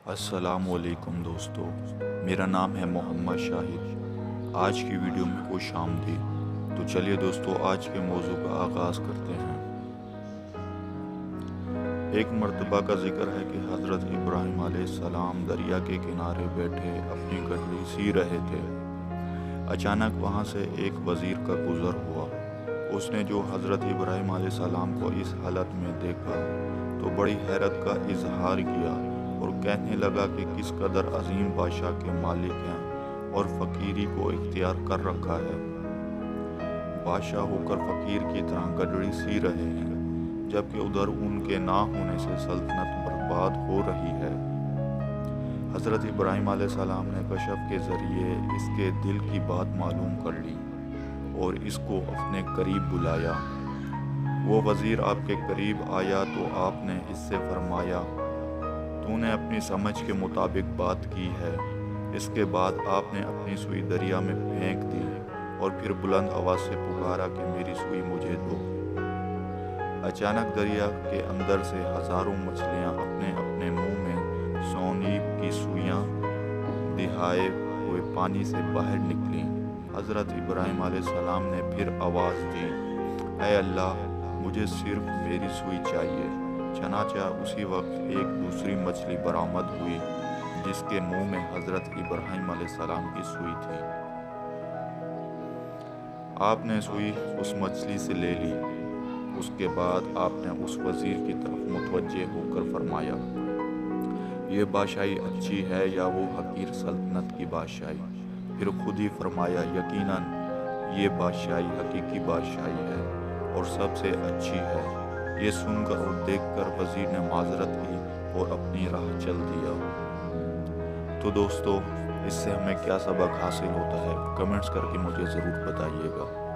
السلام علیکم دوستو، میرا نام ہے محمد شاہد۔ آج کی ویڈیو میں خوش آمدید۔ تو چلیے دوستو، آج کے موضوع کا آغاز کرتے ہیں۔ ایک مرتبہ کا ذکر ہے کہ حضرت ابراہیم علیہ السلام دریا کے کنارے بیٹھے اپنی گڈھڑی سی رہے تھے۔ اچانک وہاں سے ایک وزیر کا گزر ہوا۔ اس نے جو حضرت ابراہیم علیہ السلام کو اس حالت میں دیکھا تو بڑی حیرت کا اظہار کیا اور کہنے لگا کہ کس قدر عظیم بادشاہ کے مالک ہیں اور فقیری کو اختیار کر رکھا ہے۔ بادشاہ ہو کر فقیر کی طرح گڈھڑی سی رہے ہیں، جبکہ ادھر ان کے نہ ہونے سے سلطنت برباد ہو رہی ہے۔ حضرت ابراہیم علیہ السلام نے کشف کے ذریعے اس کے دل کی بات معلوم کر لی اور اس کو اپنے قریب بلایا۔ وہ وزیر آپ کے قریب آیا تو آپ نے اس سے فرمایا، تو نے اپنی سمجھ کے مطابق بات کی ہے۔ اس کے بعد آپ نے اپنی سوئی دریا میں پھینک دی اور پھر بلند آواز سے پکارا کہ میری سوئی مجھے دو۔ اچانک دریا کے اندر سے ہزاروں مچھلیاں اپنے اپنے منہ میں سونیب کی سوئیاں دہائے ہوئے پانی سے باہر نکلیں۔ حضرت ابراہیم علیہ السلام نے پھر آواز دی، اے اللہ، مجھے صرف میری سوئی چاہیے۔ چنانچہ اسی وقت ایک دوسری مچھلی برآمد ہوئی جس کے منہ میں حضرت ابراہیم علیہ السلام کی سوئی تھی۔ آپ نے سوئی اس مچھلی سے لے لی۔ اس کے بعد آپ نے اس وزیر کی طرف متوجہ ہو کر فرمایا، یہ بادشاہی اچھی ہے یا وہ حقیر سلطنت کی بادشاہی؟ پھر خود ہی فرمایا، یقیناً یہ بادشاہی حقیقی بادشاہی ہے اور سب سے اچھی ہے۔ یہ سن کر اور دیکھ کر وزیر نے معذرت کی اور اپنی راہ چل دیا۔ تو دوستو، اس سے ہمیں کیا سبق حاصل ہوتا ہے؟ کمنٹس کر کے مجھے ضرور بتائیے گا۔